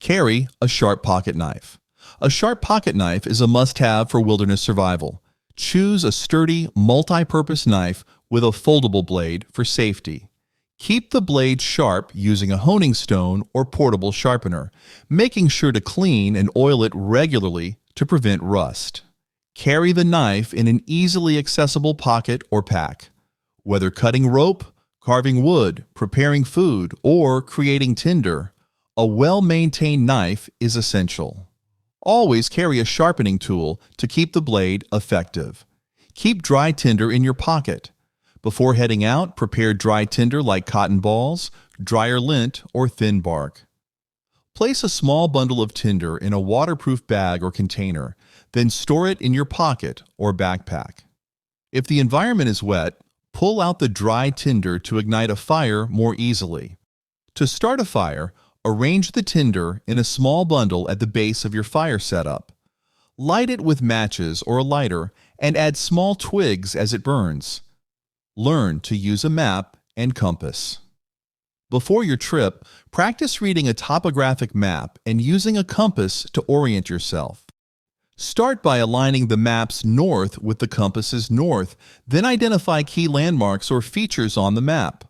Carry a sharp pocket knife. A sharp pocket knife is a must-have for wilderness survival. Choose a sturdy, multi-purpose knife with a foldable blade for safety. Keep the blade sharp using a honing stone or portable sharpener, making sure to clean and oil it regularly to prevent rust. Carry the knife in an easily accessible pocket or pack. Whether cutting rope, carving wood, preparing food, or creating tinder, a well-maintained knife is essential. Always carry a sharpening tool to keep the blade effective. Keep dry tinder in your pocket. Before heading out, prepare dry tinder like cotton balls, dryer lint, or thin bark. Place a small bundle of tinder in a waterproof bag or container, then store it in your pocket or backpack. If the environment is wet, pull out the dry tinder to ignite a fire more easily. To start a fire, arrange the tinder in a small bundle at the base of your fire setup. Light it with matches or a lighter and add small twigs as it burns. Learn to use a map and compass. Before your trip, practice reading a topographic map and using a compass to orient yourself. Start by aligning the map's north with the compass's north, then identify key landmarks or features on the map.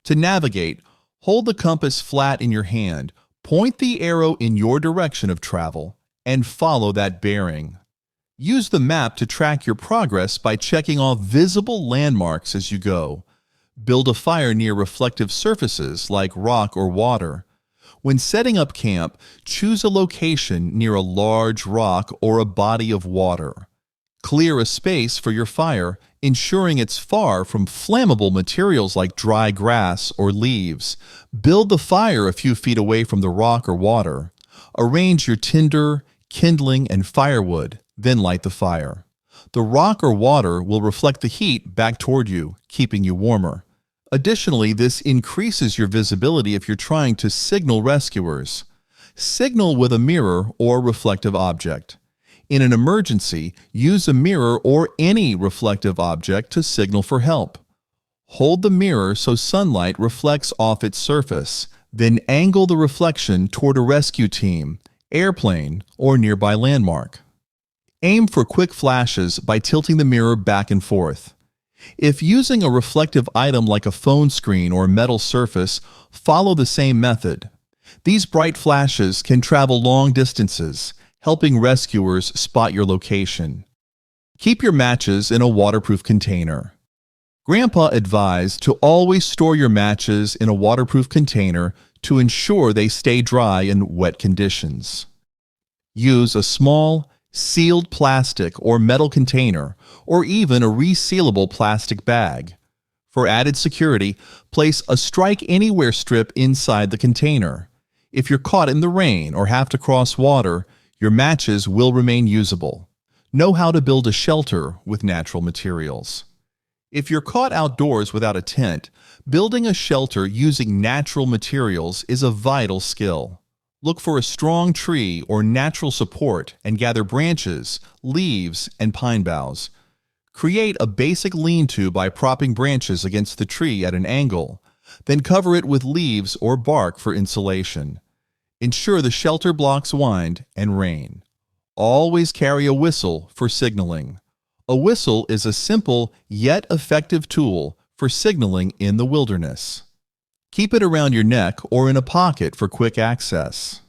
To navigate, hold the compass flat in your hand, point the arrow in your direction of travel, and follow that bearing. Use the map to track your progress by checking off visible landmarks as you go. Build a fire near reflective surfaces like rock or water. When setting up camp, choose a location near a large rock or a body of water. Clear a space for your fire, ensuring it's far from flammable materials like dry grass or leaves. Build the fire a few feet away from the rock or water. Arrange your tinder, kindling, and firewood, then light the fire. The rock or water will reflect the heat back toward you, keeping you warmer. Additionally, this increases your visibility if you're trying to signal rescuers. Signal with a mirror or reflective object. In an emergency, use a mirror or any reflective object to signal for help. Hold the mirror so sunlight reflects off its surface, then angle the reflection toward a rescue team, airplane, or nearby landmark. Aim for quick flashes by tilting the mirror back and forth. If using a reflective item like a phone screen or metal surface, follow the same method. These bright flashes can travel long distances, helping rescuers spot your location. Keep your matches in a waterproof container. Grandpa advised to always store your matches in a waterproof container to ensure they stay dry in wet conditions. Use a small, sealed plastic or metal container, or even a resealable plastic bag. For added security, place a Strike Anywhere strip inside the container. If you're caught in the rain or have to cross water, your matches will remain usable. Know how to build a shelter with natural materials. If you're caught outdoors without a tent, building a shelter using natural materials is a vital skill. Look for a strong tree or natural support and gather branches, leaves, and pine boughs. Create a basic lean-to by propping branches against the tree at an angle, then cover it with leaves or bark for insulation. Ensure the shelter blocks wind and rain. Always carry a whistle for signaling. A whistle is a simple yet effective tool for signaling in the wilderness. Keep it around your neck or in a pocket for quick access.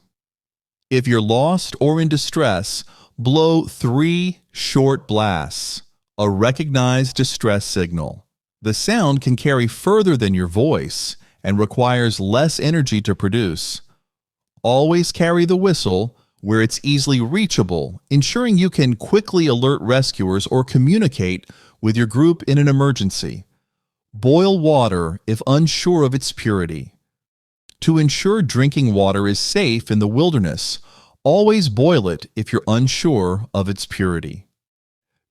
If you're lost or in distress, blow 3 short blasts, a recognized distress signal. The sound can carry further than your voice and requires less energy to produce. Always carry the whistle where it's easily reachable, ensuring you can quickly alert rescuers or communicate with your group in an emergency. Boil water if unsure of its purity. To ensure drinking water is safe in the wilderness, always boil it if you're unsure of its purity.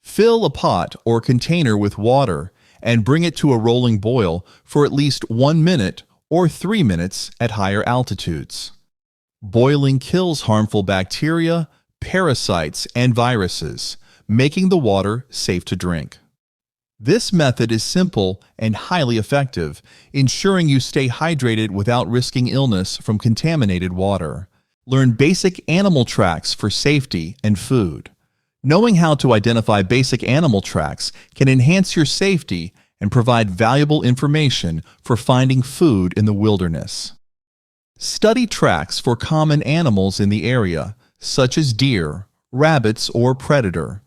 Fill a pot or container with water and bring it to a rolling boil for at least 1 minute or 3 minutes at higher altitudes. Boiling kills harmful bacteria, parasites, and viruses, making the water safe to drink. This method is simple and highly effective, ensuring you stay hydrated without risking illness from contaminated water. Learn basic animal tracks for safety and food. Knowing how to identify basic animal tracks can enhance your safety and provide valuable information for finding food in the wilderness. Study tracks for common animals in the area, such as deer, rabbits, or predator,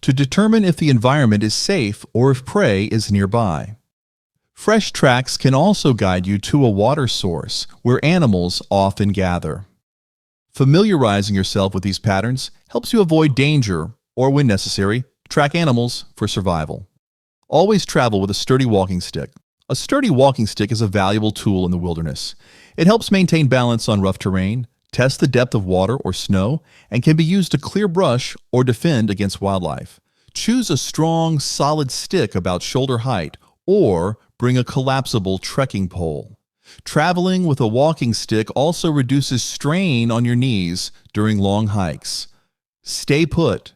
to determine if the environment is safe or if prey is nearby. Fresh tracks can also guide you to a water source where animals often gather. Familiarizing yourself with these patterns helps you avoid danger or, when necessary, track animals for survival. Always travel with a sturdy walking stick. A sturdy walking stick is a valuable tool in the wilderness. It helps maintain balance on rough terrain, test the depth of water or snow, and can be used to clear brush or defend against wildlife. Choose a strong, solid stick about shoulder height or bring a collapsible trekking pole. Traveling with a walking stick also reduces strain on your knees during long hikes. Stay put.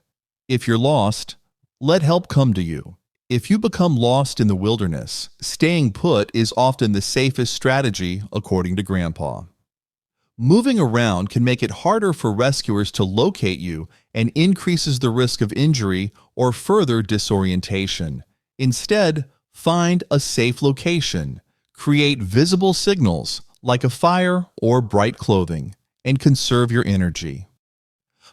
If you're lost, let help come to you. If you become lost in the wilderness, staying put is often the safest strategy, according to Grandpa. Moving around can make it harder for rescuers to locate you and increases the risk of injury or further disorientation. Instead, find a safe location. Create visible signals like a fire or bright clothing, and conserve your energy.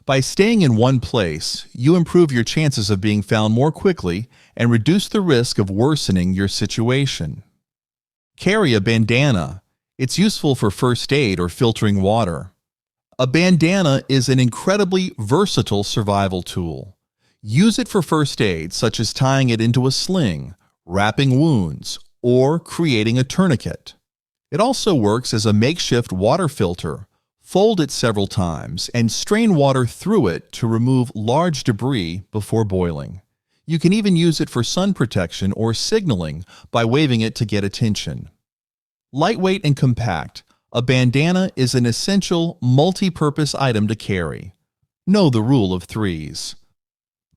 By staying in one place, you improve your chances of being found more quickly and reduce the risk of worsening your situation. Carry a bandana. It's useful for first aid or filtering water. A bandana is an incredibly versatile survival tool. Use it for first aid, such as tying it into a sling, wrapping wounds, or creating a tourniquet. It also works as a makeshift water filter. Fold it several times and strain water through it to remove large debris before boiling. You can even use it for sun protection or signaling by waving it to get attention. Lightweight and compact, a bandana is an essential multi-purpose item to carry. Know the rule of threes.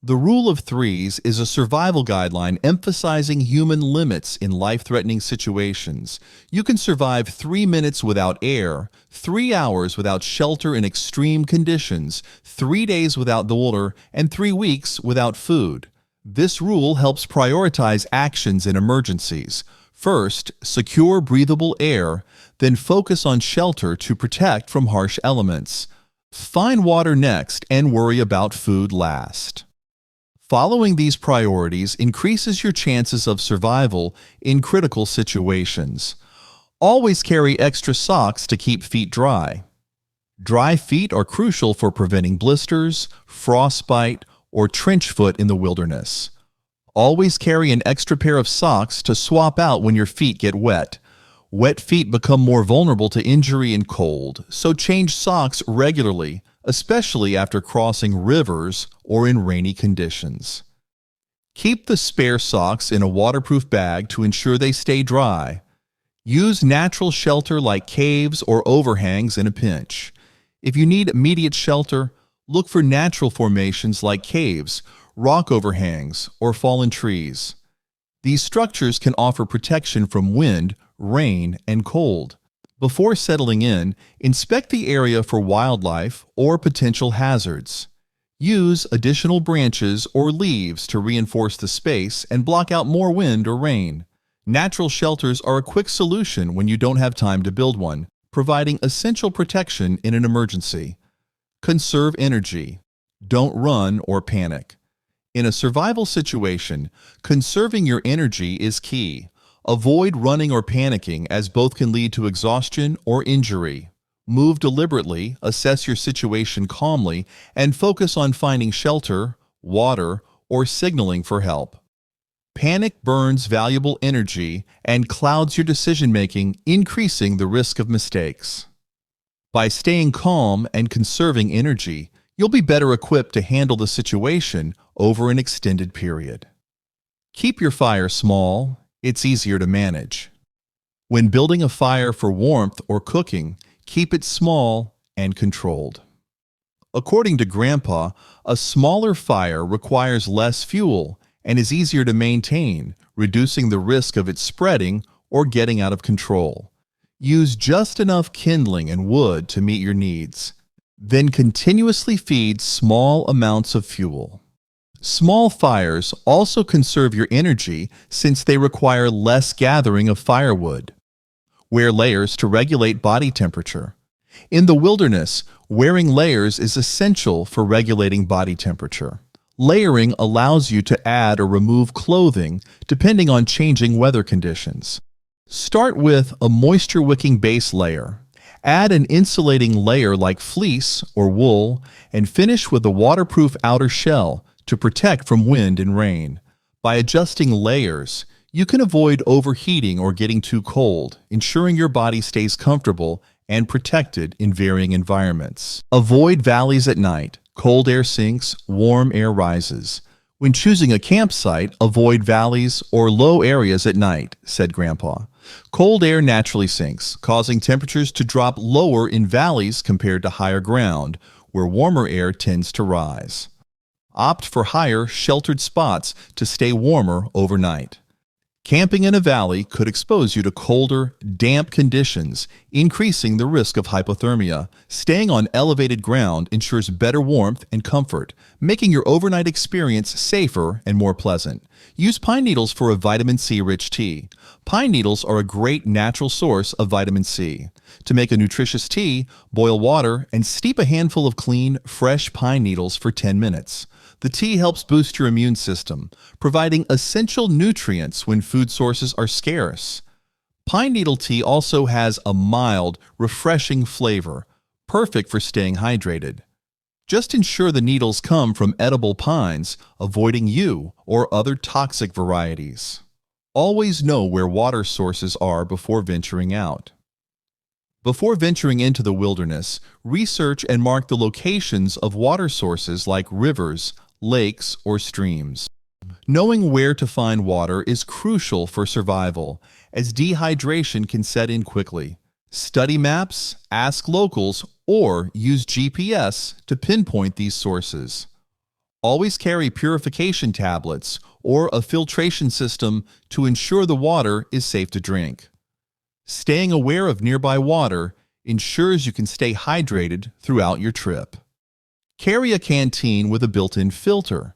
The rule of threes is a survival guideline emphasizing human limits in life-threatening situations. You can survive 3 minutes without air, 3 hours without shelter in extreme conditions, 3 days without water, and 3 weeks without food. This rule helps prioritize actions in emergencies. First, secure breathable air, then focus on shelter to protect from harsh elements. Find water next and worry about food last. Following these priorities increases your chances of survival in critical situations. Always carry extra socks to keep feet dry. Dry feet are crucial for preventing blisters, frostbite, or trench foot in the wilderness. Always carry an extra pair of socks to swap out when your feet get wet. Wet feet become more vulnerable to injury and cold, so change socks regularly, especially after crossing rivers or in rainy conditions. Keep the spare socks in a waterproof bag to ensure they stay dry. Use natural shelter like caves or overhangs in a pinch. If you need immediate shelter, look for natural formations like caves, rock overhangs, or fallen trees. These structures can offer protection from wind, rain, and cold. Before settling in, inspect the area for wildlife or potential hazards. Use additional branches or leaves to reinforce the space and block out more wind or rain. Natural shelters are a quick solution when you don't have time to build one, providing essential protection in an emergency. Conserve energy. Don't run or panic. In a survival situation, conserving your energy is key. Avoid running or panicking, as both can lead to exhaustion or injury. Move deliberately, assess your situation calmly, and focus on finding shelter, water, or signaling for help. Panic burns valuable energy and clouds your decision-making, increasing the risk of mistakes. By staying calm and conserving energy, you'll be better equipped to handle the situation over an extended period. Keep your fire small. It's easier to manage. When building a fire for warmth or cooking, keep it small and controlled. According to Grandpa, a smaller fire requires less fuel and is easier to maintain, reducing the risk of it spreading or getting out of control. Use just enough kindling and wood to meet your needs. Then continuously feed small amounts of fuel. Small fires also conserve your energy since they require less gathering of firewood. Wear layers to regulate body temperature. In the wilderness, wearing layers is essential for regulating body temperature. Layering allows you to add or remove clothing depending on changing weather conditions. Start with a moisture-wicking base layer. Add an insulating layer like fleece or wool, and finish with a waterproof outer shell to protect from wind and rain. By adjusting layers, you can avoid overheating or getting too cold, ensuring your body stays comfortable and protected in varying environments. Avoid valleys at night. Cold air sinks, warm air rises. When choosing a campsite, avoid valleys or low areas at night, said Grandpa. Cold air naturally sinks, causing temperatures to drop lower in valleys compared to higher ground, where warmer air tends to rise. Opt for higher, sheltered spots to stay warmer overnight. Camping in a valley could expose you to colder, damp conditions, increasing the risk of hypothermia. Staying on elevated ground ensures better warmth and comfort, making your overnight experience safer and more pleasant. Use pine needles for a vitamin C-rich tea. Pine needles are a great natural source of vitamin C. To make a nutritious tea, boil water and steep a handful of clean, fresh pine needles for 10 minutes. The tea helps boost your immune system, providing essential nutrients when food sources are scarce. Pine needle tea also has a mild, refreshing flavor, perfect for staying hydrated. Just ensure the needles come from edible pines, avoiding yew or other toxic varieties. Always know where water sources are before venturing out. Before venturing into the wilderness, research and mark the locations of water sources like rivers, lakes, or streams. Knowing where to find water is crucial for survival, as dehydration can set in quickly. Study maps, ask locals, or use GPS to pinpoint these sources. Always carry purification tablets or a filtration system to ensure the water is safe to drink. Staying aware of nearby water ensures you can stay hydrated throughout your trip. Carry a canteen with a built-in filter.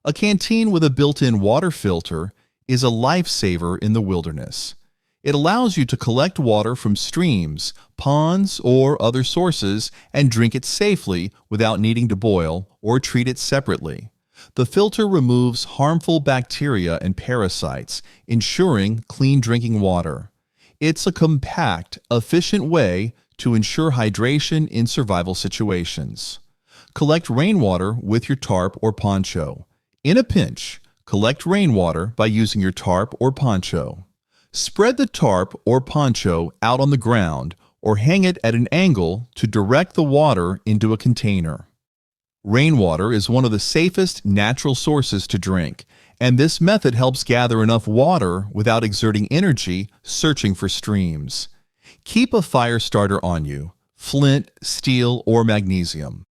A canteen with a built-in water filter is a lifesaver in the wilderness. It allows you to collect water from streams, ponds, or other sources and drink it safely without needing to boil or treat it separately. The filter removes harmful bacteria and parasites, ensuring clean drinking water. It's a compact, efficient way to ensure hydration in survival situations. Collect rainwater with your tarp or poncho. In a pinch, collect rainwater by using your tarp or poncho. Spread the tarp or poncho out on the ground or hang it at an angle to direct the water into a container. Rainwater is one of the safest natural sources to drink, and this method helps gather enough water without exerting energy searching for streams. Keep a fire starter on you, flint, steel, or magnesium.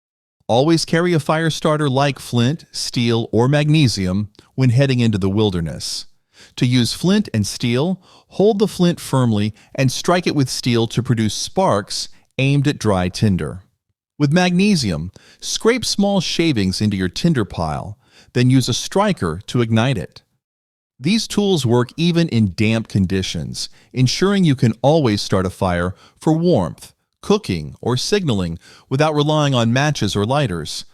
Always carry a fire starter like flint, steel, or magnesium when heading into the wilderness. To use flint and steel, hold the flint firmly and strike it with steel to produce sparks aimed at dry tinder. With magnesium, scrape small shavings into your tinder pile, then use a striker to ignite it. These tools work even in damp conditions, ensuring you can always start a fire for warmth, cooking, or signaling without relying on matches or lighters.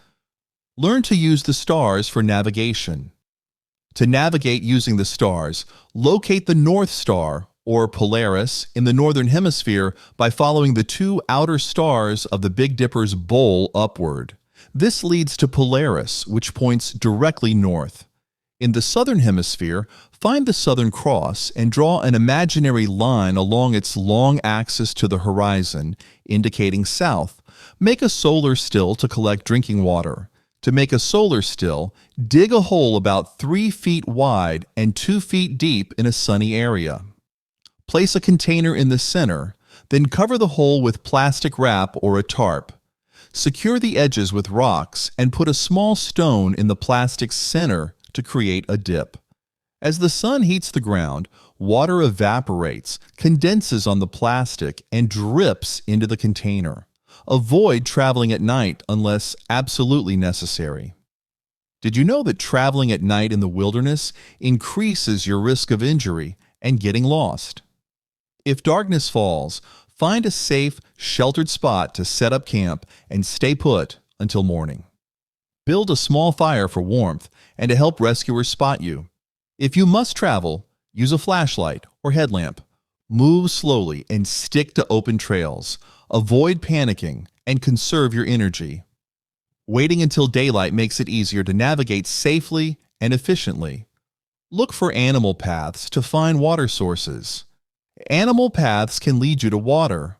Learn to use the stars for navigation. To navigate using the stars, locate the North Star, or Polaris, in the Northern Hemisphere by following the two outer stars of the Big Dipper's bowl upward. This leads to Polaris, which points directly north. In the Southern Hemisphere, find the Southern Cross and draw an imaginary line along its long axis to the horizon, indicating south. Make a solar still to collect drinking water. To make a solar still, dig a hole about 3 feet wide and 2 feet deep in a sunny area. Place a container in the center, then cover the hole with plastic wrap or a tarp. Secure the edges with rocks and put a small stone in the plastic's center to create a dip. As the sun heats the ground, water evaporates, condenses on the plastic, and drips into the container. Avoid traveling at night unless absolutely necessary. Did you know that traveling at night in the wilderness increases your risk of injury and getting lost? If darkness falls, find a safe, sheltered spot to set up camp and stay put until morning. Build a small fire for warmth and to help rescuers spot you. If you must travel, use a flashlight or headlamp. Move slowly and stick to open trails. Avoid panicking and conserve your energy. Waiting until daylight makes it easier to navigate safely and efficiently. Look for animal paths to find water sources. Animal paths can lead you to water.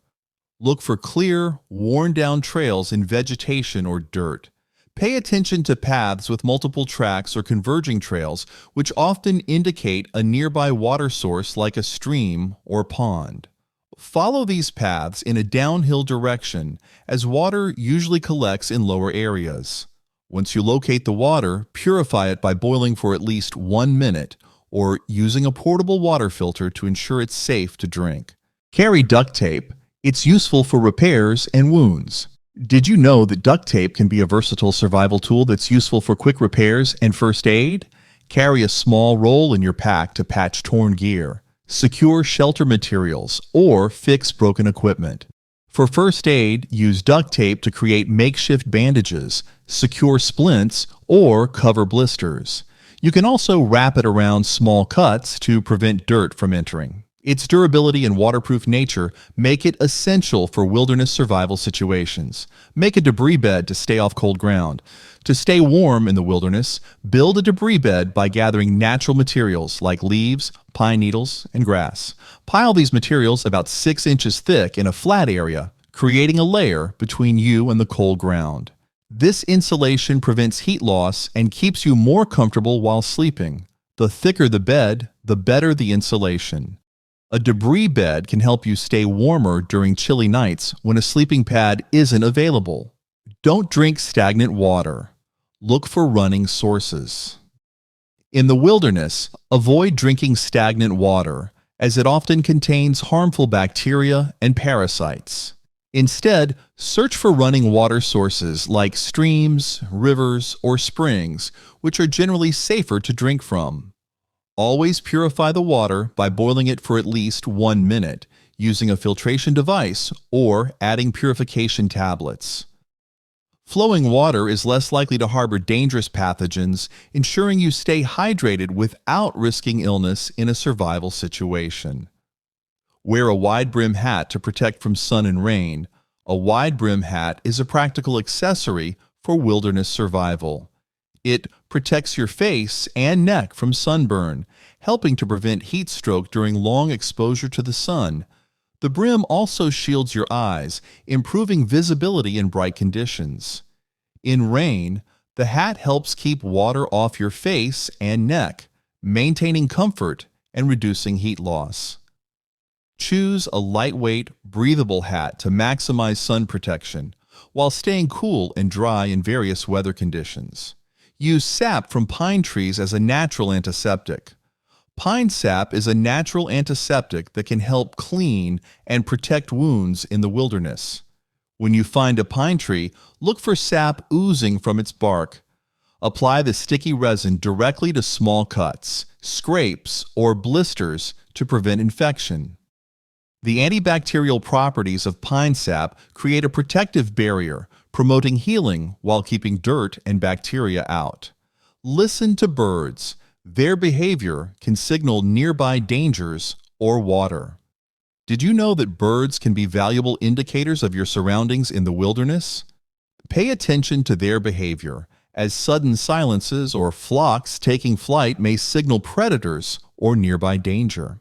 Look for clear, worn-down trails in vegetation or dirt. Pay attention to paths with multiple tracks or converging trails, which often indicate a nearby water source like a stream or pond. Follow these paths in a downhill direction, as water usually collects in lower areas. Once you locate the water, purify it by boiling for at least 1 minute, or using a portable water filter to ensure it's safe to drink. Carry duct tape. It's useful for repairs and wounds. Did you know that duct tape can be a versatile survival tool that's useful for quick repairs and first aid? Carry a small roll in your pack to patch torn gear, secure shelter materials, or fix broken equipment. For first aid, use duct tape to create makeshift bandages, secure splints, or cover blisters. You can also wrap it around small cuts to prevent dirt from entering. Its durability and waterproof nature make it essential for wilderness survival situations. Make a debris bed to stay off cold ground. To stay warm in the wilderness, build a debris bed by gathering natural materials like leaves, pine needles, and grass. Pile these materials about 6 inches thick in a flat area, creating a layer between you and the cold ground. This insulation prevents heat loss and keeps you more comfortable while sleeping. The thicker the bed, the better the insulation. A debris bed can help you stay warmer during chilly nights when a sleeping pad isn't available. Don't drink stagnant water. Look for running sources. In the wilderness, avoid drinking stagnant water, as it often contains harmful bacteria and parasites. Instead, search for running water sources like streams, rivers, or springs, which are generally safer to drink from. Always purify the water by boiling it for at least 1 minute, using a filtration device or adding purification tablets. Flowing water is less likely to harbor dangerous pathogens, ensuring you stay hydrated without risking illness in a survival situation. Wear a wide-brim hat to protect from sun and rain. A wide-brim hat is a practical accessory for wilderness survival. It protects your face and neck from sunburn, helping to prevent heat stroke during long exposure to the sun. The brim also shields your eyes, improving visibility in bright conditions. In rain, the hat helps keep water off your face and neck, maintaining comfort and reducing heat loss. Choose a lightweight, breathable hat to maximize sun protection while staying cool and dry in various weather conditions. Use sap from pine trees as a natural antiseptic. Pine sap is a natural antiseptic that can help clean and protect wounds in the wilderness. When you find a pine tree, look for sap oozing from its bark. Apply the sticky resin directly to small cuts, scrapes, or blisters to prevent infection. The antibacterial properties of pine sap create a protective barrier, promoting healing while keeping dirt and bacteria out. Listen to birds. Their behavior can signal nearby dangers or water. Did you know that birds can be valuable indicators of your surroundings in the wilderness? Pay attention to their behavior, as sudden silences or flocks taking flight may signal predators or nearby danger.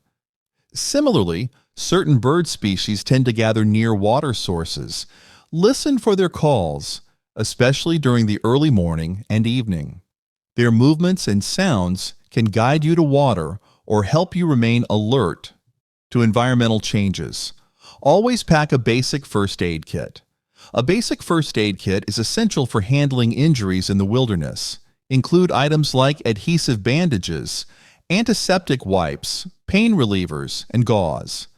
Similarly, certain bird species tend to gather near water sources. Listen for their calls, especially during the early morning and evening. Their movements and sounds can guide you to water or help you remain alert to environmental changes. Always pack a basic first aid kit. A basic first aid kit is essential for handling injuries in the wilderness. Include items like adhesive bandages, antiseptic wipes, pain relievers, and gauze.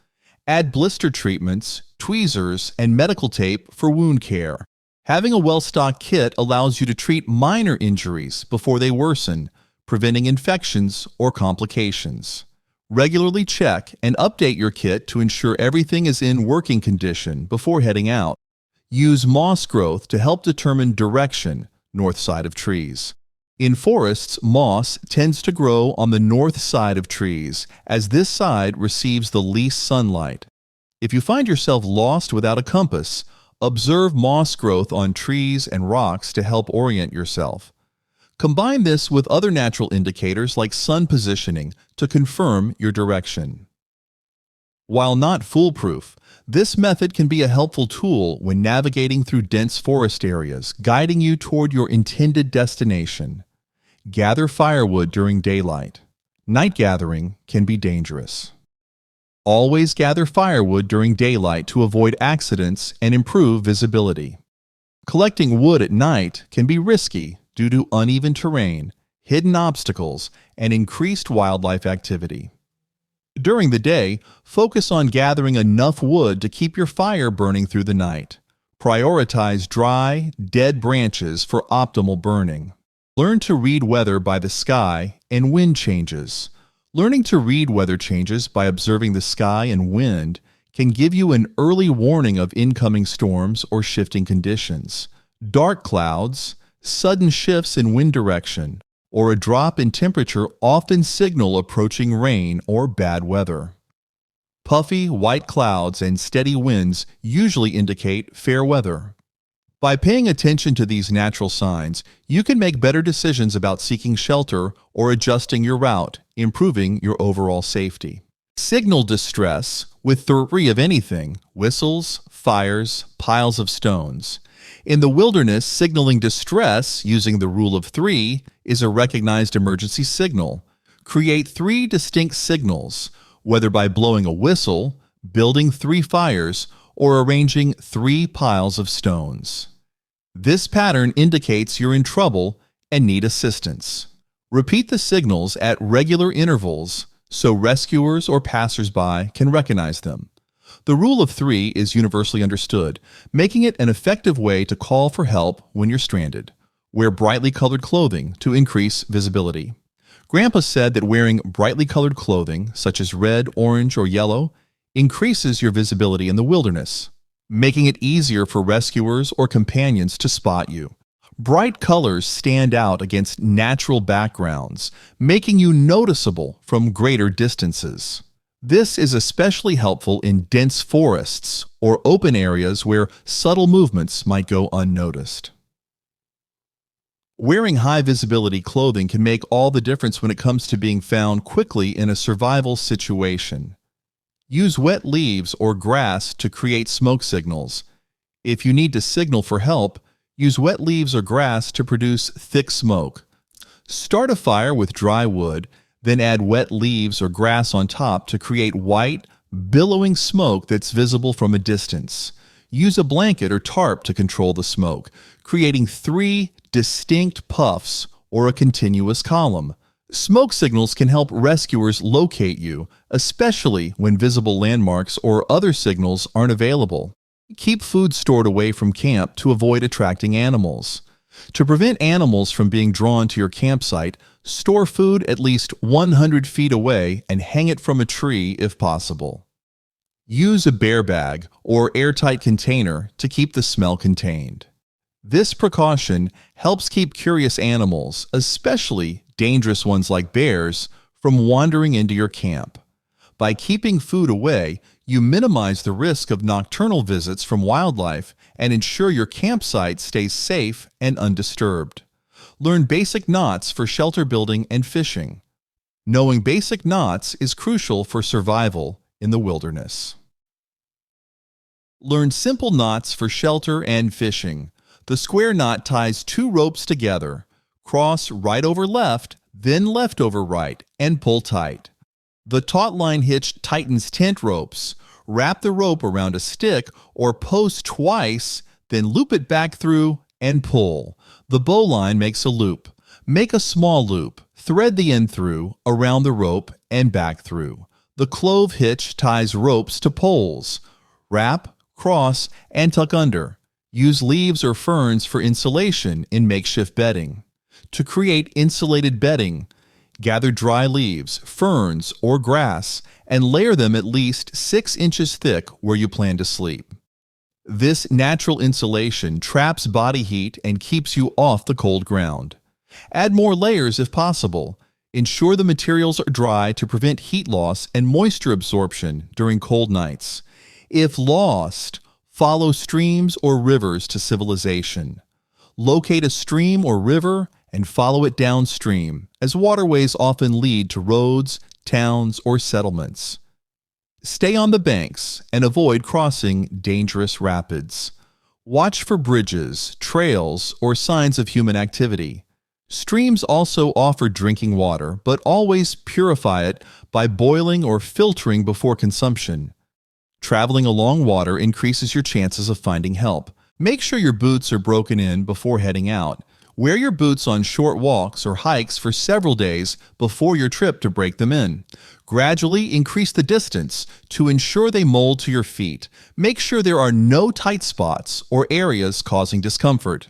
Add blister treatments, tweezers, and medical tape for wound care. Having a well-stocked kit allows you to treat minor injuries before they worsen, preventing infections or complications. Regularly check and update your kit to ensure everything is in working condition before heading out. Use moss growth to help determine direction, north side of trees. In forests, moss tends to grow on the north side of trees, as this side receives the least sunlight. If you find yourself lost without a compass, observe moss growth on trees and rocks to help orient yourself. Combine this with other natural indicators like sun positioning to confirm your direction. While not foolproof, this method can be a helpful tool when navigating through dense forest areas, guiding you toward your intended destination. Gather firewood during daylight. Night gathering can be dangerous. Always gather firewood during daylight to avoid accidents and improve visibility. Collecting wood at night can be risky due to uneven terrain, hidden obstacles, and increased wildlife activity. During the day, focus on gathering enough wood to keep your fire burning through the night. Prioritize dry, dead branches for optimal burning. Learn to read weather by the sky and wind changes. Learning to read weather changes by observing the sky and wind can give you an early warning of incoming storms or shifting conditions. Dark clouds, sudden shifts in wind direction, or a drop in temperature often signal approaching rain or bad weather. Puffy, white clouds and steady winds usually indicate fair weather. By paying attention to these natural signs, you can make better decisions about seeking shelter or adjusting your route, improving your overall safety. Signal distress with 3 of anything: whistles, fires, piles of stones. In the wilderness, signaling distress using the rule of 3 is a recognized emergency signal. Create 3 distinct signals, whether by blowing a whistle, building 3 fires, or arranging 3 piles of stones. This pattern indicates you're in trouble and need assistance. Repeat the signals at regular intervals so rescuers or passersby can recognize them. The rule of 3 is universally understood, making it an effective way to call for help when you're stranded. Wear brightly colored clothing to increase visibility. Grandpa said that wearing brightly colored clothing, such as red, orange, or yellow, increases your visibility in the wilderness, making it easier for rescuers or companions to spot you. Bright colors stand out against natural backgrounds, making you noticeable from greater distances. This is especially helpful in dense forests or open areas where subtle movements might go unnoticed. Wearing high-visibility clothing can make all the difference when it comes to being found quickly in a survival situation. Use wet leaves or grass to create smoke signals. If you need to signal for help, use wet leaves or grass to produce thick smoke. Start a fire with dry wood, then add wet leaves or grass on top to create white, billowing smoke that's visible from a distance. Use a blanket or tarp to control the smoke, creating 3 distinct puffs or a continuous column. Smoke signals can help rescuers locate you, especially when visible landmarks or other signals aren't available. Keep food stored away from camp to avoid attracting animals. To prevent animals from being drawn to your campsite, store food at least 100 feet away and hang it from a tree if possible. Use a bear bag or airtight container to keep the smell contained. This precaution helps keep curious animals, especially dangerous ones like bears, from wandering into your camp. By keeping food away, you minimize the risk of nocturnal visits from wildlife and ensure your campsite stays safe and undisturbed. Learn basic knots for shelter building and fishing. Knowing basic knots is crucial for survival in the wilderness. Learn simple knots for shelter and fishing. The square knot ties 2 ropes together. Cross right over left, then left over right, and pull tight. The taut line hitch tightens tent ropes. Wrap the rope around a stick or post twice, then loop it back through and pull. The bowline makes a loop. Make a small loop. Thread the end through, around the rope, and back through. The clove hitch ties ropes to poles. Wrap, cross, and tuck under. Use leaves or ferns for insulation in makeshift bedding. To create insulated bedding, gather dry leaves, ferns, or grass and layer them at least 6 inches thick where you plan to sleep. This natural insulation traps body heat and keeps you off the cold ground. Add more layers if possible. Ensure the materials are dry to prevent heat loss and moisture absorption during cold nights. If lost, follow streams or rivers to civilization. Locate a stream or river and follow it downstream, as waterways often lead to roads, towns, or settlements. Stay on the banks and avoid crossing dangerous rapids. Watch for bridges, trails, or signs of human activity. Streams also offer drinking water, but always purify it by boiling or filtering before consumption. Traveling along water increases your chances of finding help. Make sure your boots are broken in before heading out. Wear your boots on short walks or hikes for several days before your trip to break them in. Gradually increase the distance to ensure they mold to your feet. Make sure there are no tight spots or areas causing discomfort.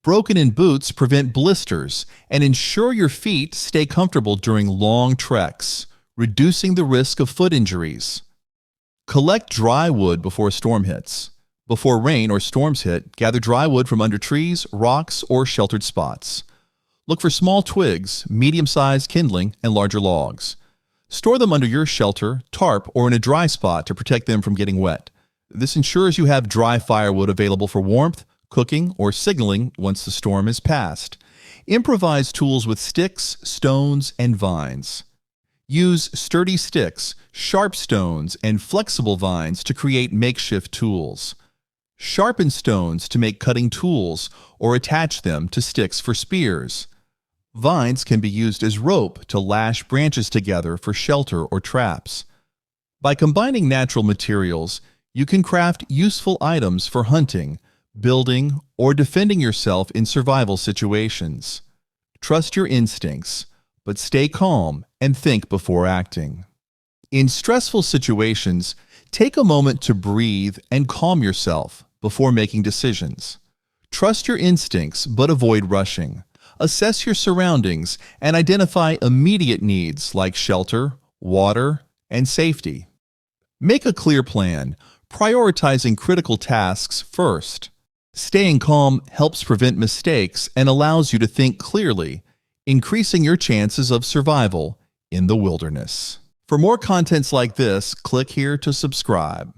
Broken-in boots prevent blisters and ensure your feet stay comfortable during long treks, reducing the risk of foot injuries. Collect dry wood before a storm hits. Before rain or storms hit, gather dry wood from under trees, rocks, or sheltered spots. Look for small twigs, medium-sized kindling, and larger logs. Store them under your shelter, tarp, or in a dry spot to protect them from getting wet. This ensures you have dry firewood available for warmth, cooking, or signaling once the storm is past. Improvise tools with sticks, stones, and vines. Use sturdy sticks, sharp stones, and flexible vines to create makeshift tools. Sharpen stones to make cutting tools or attach them to sticks for spears. Vines can be used as rope to lash branches together for shelter or traps. By combining natural materials, you can craft useful items for hunting, building, or defending yourself in survival situations. Trust your instincts, but stay calm and think before acting. In stressful situations, take a moment to breathe and calm yourself before making decisions. Trust your instincts, but avoid rushing. Assess your surroundings and identify immediate needs like shelter, water, and safety. Make a clear plan, prioritizing critical tasks first. Staying calm helps prevent mistakes and allows you to think clearly, increasing your chances of survival in the wilderness. For more contents like this, click here to subscribe.